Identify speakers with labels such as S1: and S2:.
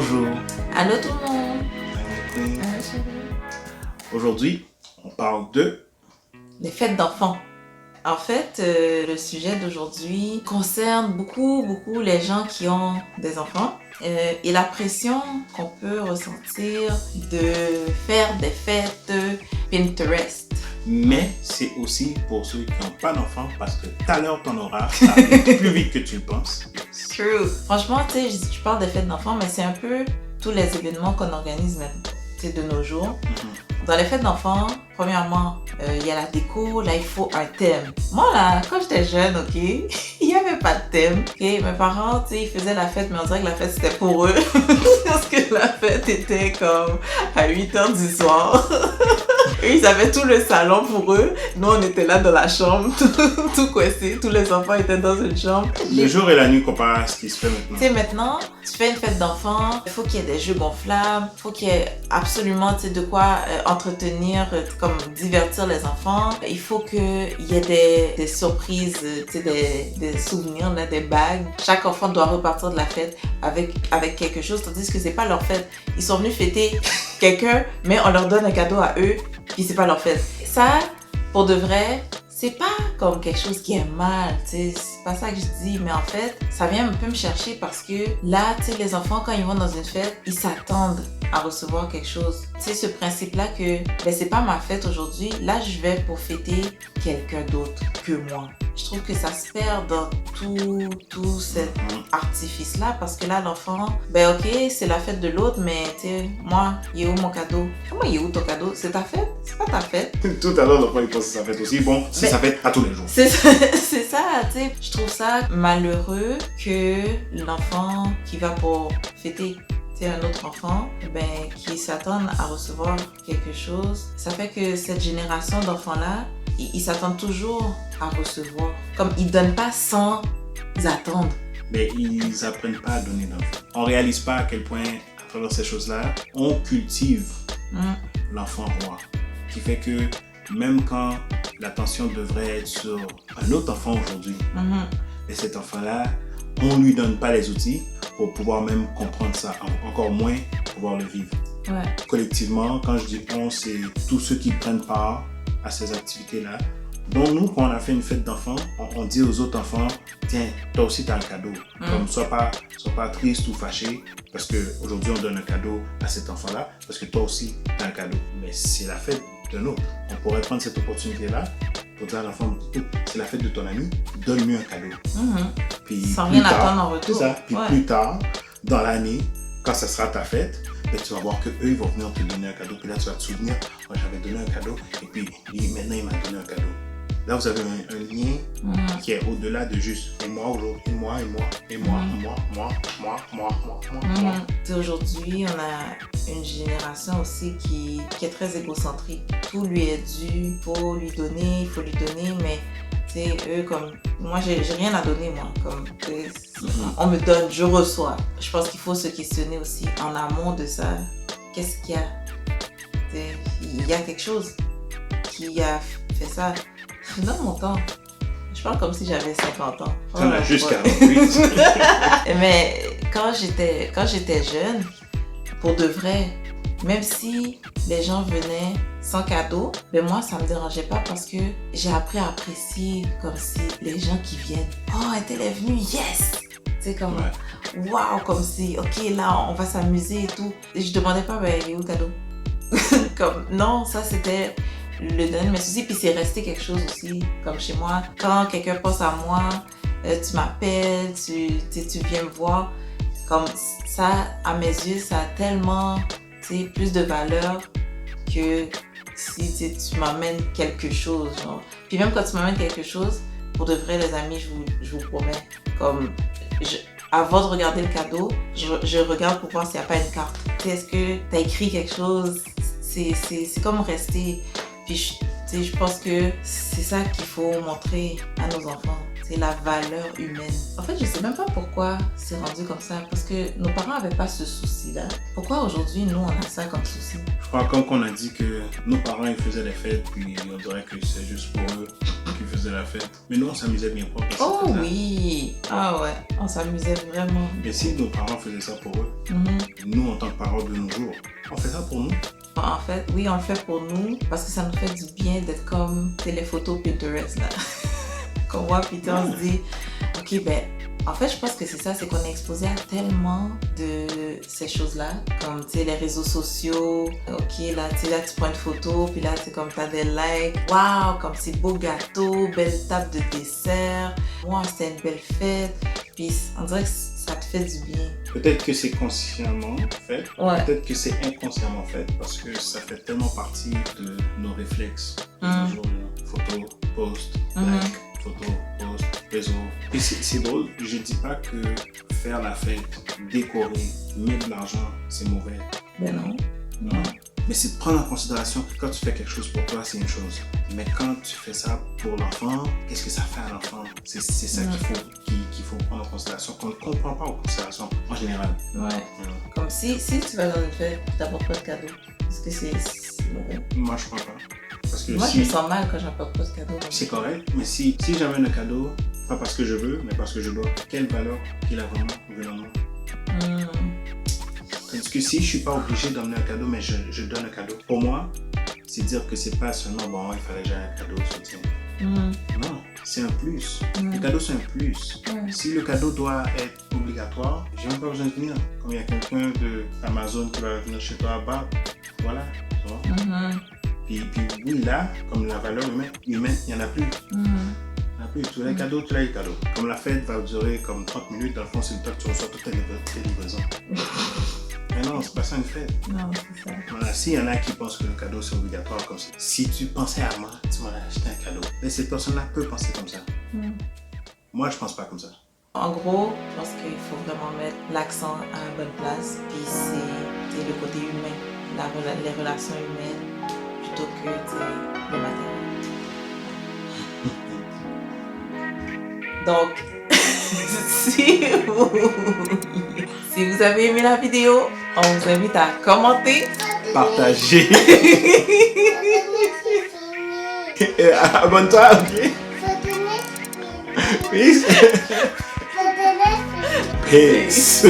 S1: Bonjour.
S2: Allô tout le monde.
S1: Aujourd'hui, on parle de...
S2: Les fêtes d'enfants. En fait, le sujet d'aujourd'hui concerne beaucoup les gens qui ont des enfants et la pression qu'on peut ressentir de faire des fêtes Pinterest.
S1: Mais c'est aussi pour ceux qui n'ont pas d'enfants parce que tout à l'heure, t'en auras, ça arrive plus vite que tu le penses.
S2: True. Franchement, tu sais, je parle des fêtes d'enfants, mais c'est un peu tous les événements qu'on organise maintenant, tu sais, de nos jours. Dans les fêtes d'enfants, premièrement, il y a la déco, là il faut un thème. Moi là, quand j'étais jeune, ok, il n'y avait pas de thème. Ok, mes parents, tu sais, ils faisaient la fête, mais on dirait que la fête c'était pour eux. Parce que la fête était comme à 8h du soir. Eux, ils avaient tout le salon pour eux. Nous, on était là dans la chambre, tout coincé. Tous les enfants étaient dans une chambre.
S1: Le jour et la nuit comparé à ce qui se fait maintenant.
S2: Tu sais, maintenant, tu fais une fête d'enfants, il faut qu'il y ait des jeux gonflables, il faut qu'il y ait absolument, tu sais, de quoi entretenir, comme divertir les enfants. Il faut qu'il y ait des surprises, tu sais, des souvenirs, là, des bagues. Chaque enfant doit repartir de la fête avec quelque chose, tandis que c'est pas leur fête. Ils sont venus fêter quelqu'un, mais on leur donne un cadeau à eux, puis c'est pas leur fête. Ça, pour de vrai, c'est pas comme quelque chose qui est mal, tu sais, c'est pas ça que je dis, mais en fait, ça vient un peu me chercher parce que là, tu sais, les enfants, quand ils vont dans une fête, ils s'attendent à recevoir quelque chose. Tu sais, ce principe-là que, ben, c'est pas ma fête aujourd'hui, là, je vais pour fêter quelqu'un d'autre que moi. Je trouve que ça se perd dans tout cet artifice-là parce que là, l'enfant, ben ok, c'est la fête de l'autre, mais tu sais, moi, il est où mon cadeau? Comment il est où ton cadeau? C'est ta fête? C'est pas ta fête.
S1: Tout à l'heure, l'enfant, il pense que c'est sa fête aussi. Bon, c'est sa fête à tous les jours.
S2: C'est ça, tu sais. Je trouve ça malheureux que l'enfant qui va pour fêter un autre enfant, ben, qui s'attendent à recevoir quelque chose. Ça fait que cette génération d'enfants-là, ils s'attendent toujours à recevoir. Comme ils donnent pas sans attendre.
S1: Mais ils apprennent pas à donner d'enfants. On réalise pas à quel point, à travers ces choses-là, on cultive l'enfant roi. Qui fait que même quand l'attention devrait être sur un autre enfant aujourd'hui, et cet enfant-là, on lui donne pas les outils pour pouvoir même comprendre ça, encore moins pouvoir le vivre.
S2: Ouais.
S1: Collectivement, quand je dis on, c'est tous ceux qui prennent part à ces activités-là. Donc nous, quand on a fait une fête d'enfants, on dit aux autres enfants, tiens, toi aussi tu as un cadeau. Comme sois pas triste ou fâché parce qu'aujourd'hui on donne un cadeau à cet enfant-là, parce que toi aussi tu as un cadeau. Mais c'est la fête d'un autre. On pourrait prendre cette opportunité-là pour dire à l'enfant, c'est la fête de ton ami, donne-lui un cadeau. Puis
S2: sans rien attendre en retour.
S1: C'est ça. Puis plus tard, dans l'année, quand ce sera ta fête, ben, tu vas voir qu'eux, ils vont venir te donner un cadeau. Puis là, tu vas te souvenir, moi j'avais donné un cadeau, et puis maintenant il m'a donné un cadeau. Là, vous avez un lien qui est au-delà de juste et moi aujourd'hui, et moi.
S2: Aujourd'hui, on a une génération aussi qui est très égocentrique. Tout lui est dû, il faut lui donner, mais tu sais, eux, comme moi, j'ai rien à donner, moi. Comme on me donne, je reçois. Je pense qu'il faut se questionner aussi en amont de ça. Qu'est-ce qu'il y a? Il y a quelque chose qui a fait ça. Je donne mon temps. Je parle comme si j'avais 50 ans.
S1: T'en as juste 48.
S2: Mais quand j'étais jeune, pour de vrai, même si les gens venaient sans cadeau, ben moi ça me dérangeait pas parce que j'ai appris à apprécier comme si les gens qui viennent, oh un tel est venu, yes! Tu sais comme, waouh, comme si, ok là on va s'amuser et tout. Et je demandais pas, ben il est où le cadeau? Comme, non, ça c'était le dernier de mes soucis, puis c'est resté quelque chose aussi, comme chez moi. Quand quelqu'un pense à moi, tu m'appelles, tu viens me voir, comme ça, à mes yeux, ça a tellement plus de valeur que si tu m'amènes quelque chose. Genre. Puis même quand tu m'amènes quelque chose, pour de vrai, les amis, je vous promets, comme avant de regarder le cadeau, je regarde pour voir s'il n'y a pas une carte. Est-ce que tu as écrit quelque chose? C'est comme rester. Puis je pense que c'est ça qu'il faut montrer à nos enfants. C'est la valeur humaine. En fait, je sais même pas pourquoi c'est rendu comme ça. Parce que nos parents n'avaient pas ce souci-là. Pourquoi aujourd'hui, nous, on a ça comme souci?
S1: Je crois comme qu'on a dit que nos parents, ils faisaient des fêtes, puis on dirait que c'est juste pour eux. qui faisaient la fête. Mais nous, on s'amusait bien pas.
S2: Oh oui! Ah ouais, on s'amusait vraiment.
S1: Mais si nos parents faisaient ça pour eux, nous, en tant que parents de nos jours, on fait ça pour nous.
S2: En fait, oui, on le fait pour nous parce que ça nous fait du bien d'être comme les photos Pinterest là. Qu'on voit, puis on se dit, ok, ben, en fait, je pense que c'est ça, c'est qu'on est exposé à tellement de ces choses-là, comme, tu sais, les réseaux sociaux. Ok, là, tu sais, là, tu prends une photo, puis là, tu comme, t'as des likes. Waouh, comme c'est beau gâteau, belle table de dessert. Waouh, c'était une belle fête. Puis, on dirait que ça te fait du bien.
S1: Peut-être que c'est consciemment fait,
S2: Ouais.
S1: peut-être que c'est inconsciemment fait, parce que ça fait tellement partie de nos réflexes. Toujours, photo, post, like, photo, post, réseau. Et c'est drôle, je dis pas que faire la fête, décorer, mettre de l'argent, c'est mauvais.
S2: Ben non.
S1: Non. Mais c'est de prendre en considération que quand tu fais quelque chose pour toi, c'est une chose. Mais quand tu fais ça pour l'enfant, qu'est-ce que ça fait à l'enfant? C'est ça qu'il faut prendre en considération, qu'on ne comprend pas en considération en général.
S2: Ouais. Comme si tu vas dans une fête, t'apportes pas de cadeau. Est-ce que c'est mauvais?
S1: Moi, je crois pas. Parce que
S2: Moi, je me sens mal quand j'apporte pas de cadeau.
S1: C'est correct, mais si j'amène un cadeau, pas parce que je veux, mais parce que je dois, quelle valeur qu'il a vraiment venant de moi? Parce que si je suis pas obligé d'emmener un cadeau, mais je donne un cadeau, pour moi, c'est dire que c'est pas seulement, bon, il fallait déjà un cadeau, soutien. Non, c'est un plus. Le cadeau, c'est un plus. Si le cadeau doit être obligatoire, j'ai même pas besoin de venir. Comme il y a quelqu'un d'Amazon qui va venir chez toi, bah, voilà. Tu vois? Puis oui, là, comme la valeur humaine, il n'y en a plus. Il n'y en a plus. Tu as les cadeaux, tu as les cadeaux. Comme la fête va durer comme 30 minutes, dans le fond, c'est le temps que tu reçois toutes tes livraisons. Mais non, c'est pas ça une fête.
S2: Non, c'est ça.
S1: Voilà, s'il y en a qui pensent que le cadeau c'est obligatoire comme ça. Si tu pensais à moi, tu m'aurais acheté un cadeau. Mais cette personne-là peut penser comme ça. Moi, je pense pas comme ça.
S2: En gros, je pense qu'il faut vraiment mettre l'accent à la bonne place. Puis c'est le côté humain, les relations humaines, plutôt que le matériel. Donc, si vous avez aimé la vidéo, on vous invite à commenter,
S1: partager. Abonne-toi, ok? Peace. Peace.